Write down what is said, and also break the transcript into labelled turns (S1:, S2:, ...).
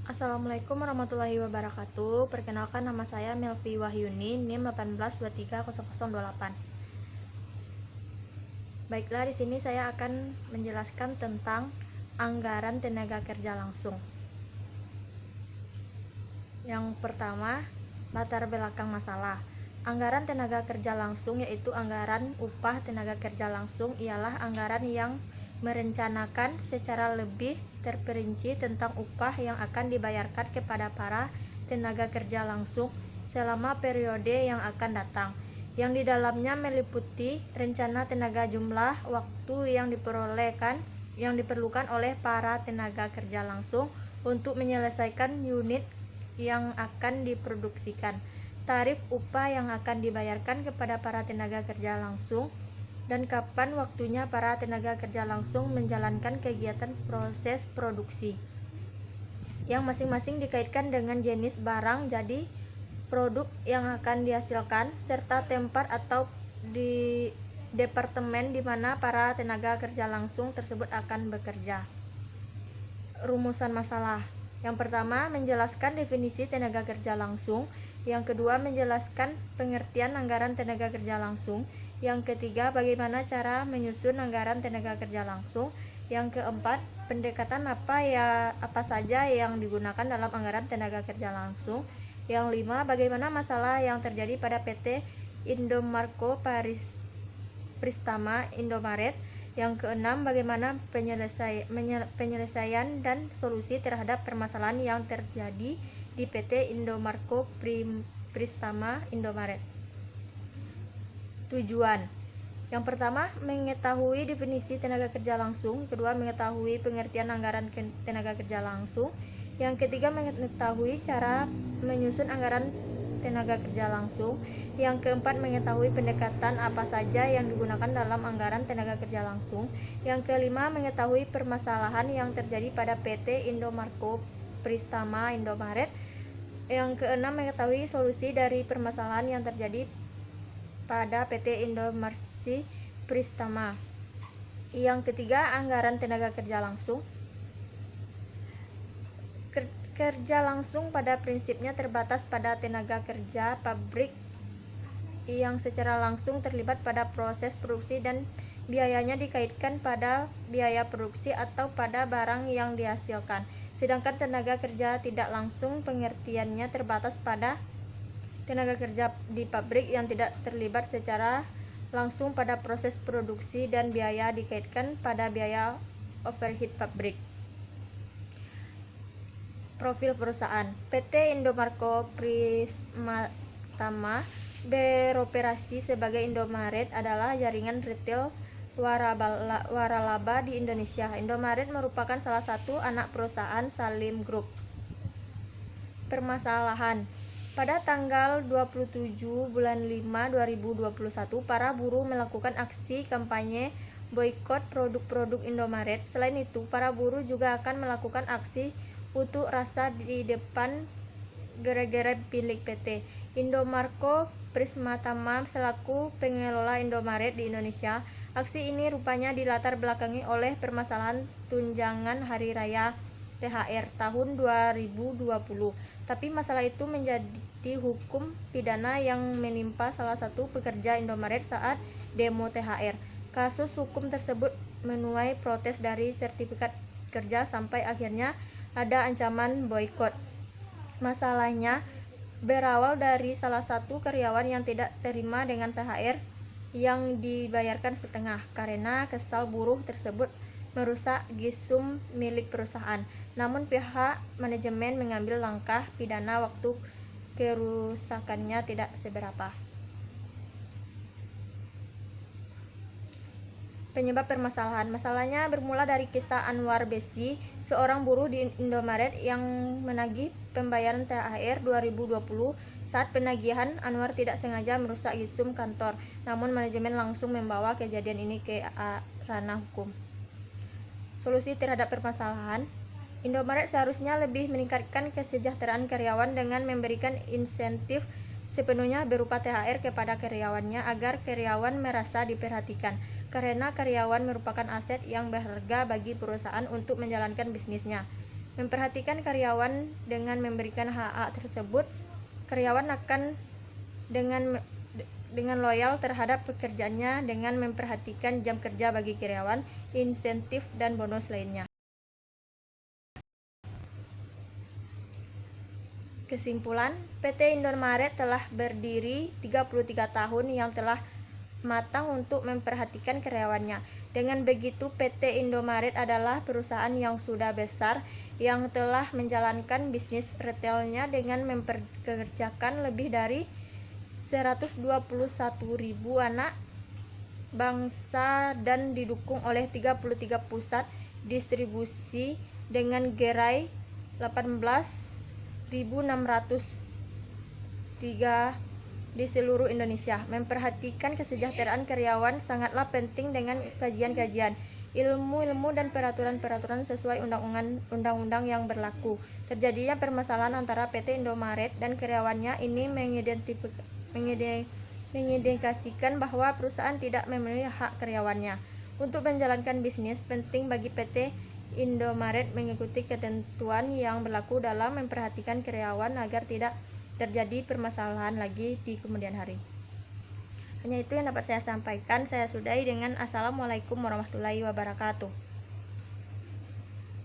S1: Assalamualaikum warahmatullahi wabarakatuh. Perkenalkan, nama saya Melvi Wahyuni, NIM 18230028. Baiklah, di sini saya akan menjelaskan tentang anggaran tenaga kerja langsung. Yang pertama, latar belakang masalah. Anggaran tenaga kerja langsung yaitu anggaran upah tenaga kerja langsung ialah anggaran yang merencanakan secara lebih terperinci tentang upah yang akan dibayarkan kepada para tenaga kerja langsung selama periode yang akan datang, yang di dalamnya meliputi rencana tenaga jumlah waktu yang diperlukan oleh para tenaga kerja langsung untuk menyelesaikan unit yang akan diproduksikan, tarif upah yang akan dibayarkan kepada para tenaga kerja langsung, dan kapan waktunya para tenaga kerja langsung menjalankan kegiatan proses produksi, yang masing-masing dikaitkan dengan jenis barang jadi produk yang akan dihasilkan, serta tempat atau di departemen di mana para tenaga kerja langsung tersebut akan bekerja. Rumusan masalah. Yang pertama, menjelaskan definisi tenaga kerja langsung. Yang kedua, menjelaskan pengertian anggaran tenaga kerja langsung. Yang ketiga, bagaimana cara menyusun anggaran tenaga kerja langsung. Yang keempat, pendekatan apa saja yang digunakan dalam anggaran tenaga kerja langsung. Yang lima, bagaimana masalah yang terjadi pada PT Indomarko Pristama Indomaret. Yang keenam, bagaimana penyelesaian dan solusi terhadap permasalahan yang terjadi di PT Indomarko Pristama Indomaret. Tujuan. Yang pertama, mengetahui definisi tenaga kerja langsung. Kedua, mengetahui pengertian anggaran tenaga kerja langsung. Yang ketiga, mengetahui cara menyusun anggaran tenaga kerja langsung. Yang keempat, mengetahui pendekatan apa saja yang digunakan dalam anggaran tenaga kerja langsung. Yang kelima, mengetahui permasalahan yang terjadi pada PT Indomarko Pristama Indomaret. Yang keenam, mengetahui solusi dari permasalahan yang terjadi pada PT Indomarko Pristama. Yang ketiga, anggaran tenaga kerja langsung. Kerja langsung pada prinsipnya terbatas pada tenaga kerja pabrik yang secara langsung terlibat pada proses produksi dan biayanya dikaitkan pada biaya produksi atau pada barang yang dihasilkan. Sedangkan tenaga kerja tidak langsung pengertiannya terbatas pada tenaga kerja di pabrik yang tidak terlibat secara langsung pada proses produksi dan biaya dikaitkan pada biaya overhead pabrik. Profil perusahaan. PT Indomarko Pristama beroperasi sebagai Indomaret adalah jaringan retail waralaba di Indonesia. Indomaret merupakan salah satu anak perusahaan Salim Group. Permasalahan. Pada tanggal 27 bulan 5 2021, para buruh melakukan aksi kampanye boikot produk-produk Indomaret. Selain itu, para buruh juga akan melakukan aksi unjuk rasa di depan gerai-gerai milik PT Indomarko Pristama selaku pengelola Indomaret di Indonesia. Aksi ini rupanya dilatar belakangi oleh permasalahan tunjangan hari raya THR tahun 2020. Tapi masalah itu menjadi hukum pidana yang menimpa salah satu pekerja Indomaret saat demo THR. Kasus hukum tersebut menuai protes dari sertifikat kerja sampai akhirnya ada ancaman boikot. Masalahnya berawal dari salah satu karyawan yang tidak terima dengan THR yang dibayarkan setengah. Karena kesal, buruh tersebut merusak gisum milik perusahaan. Namun pihak manajemen mengambil langkah pidana waktu kerusakannya tidak seberapa. Penyebab permasalahan. Masalahnya bermula dari kisah Anwar Besi, seorang buruh di Indomaret yang menagih pembayaran THR 2020. Saat penagihan, Anwar tidak sengaja merusak gisum kantor, namun manajemen langsung membawa kejadian ini ke ranah hukum. Solusi terhadap permasalahan. Indomaret seharusnya lebih meningkatkan kesejahteraan karyawan dengan memberikan insentif sepenuhnya berupa THR kepada karyawannya agar karyawan merasa diperhatikan, karena karyawan merupakan aset yang berharga bagi perusahaan untuk menjalankan bisnisnya. memperhatikan karyawan dengan memberikan hak-hak tersebut, karyawan akan dengan loyal terhadap pekerjaannya dengan memperhatikan jam kerja bagi karyawan, insentif dan bonus lainnya. Kesimpulan, PT Indomaret telah berdiri 33 tahun yang telah matang untuk memperhatikan karyawannya. Dengan begitu, PT Indomaret adalah perusahaan yang sudah besar yang telah menjalankan bisnis retailnya dengan mempekerjakan lebih dari 121.000 anak bangsa dan didukung oleh 33 pusat distribusi dengan gerai 18.603 di seluruh Indonesia. Memperhatikan kesejahteraan karyawan sangatlah penting dengan kajian-kajian, ilmu-ilmu dan peraturan-peraturan sesuai undang-undang yang berlaku. Terjadinya permasalahan antara PT Indomaret dan karyawannya ini mengindikasikan bahwa perusahaan tidak memenuhi hak karyawannya. Untuk menjalankan bisnis, penting bagi PT Indomaret mengikuti ketentuan yang berlaku dalam memperhatikan karyawan agar tidak terjadi permasalahan lagi di kemudian hari. Hanya itu yang dapat saya sampaikan. Saya sudahi dengan Assalamualaikum warahmatullahi wabarakatuh.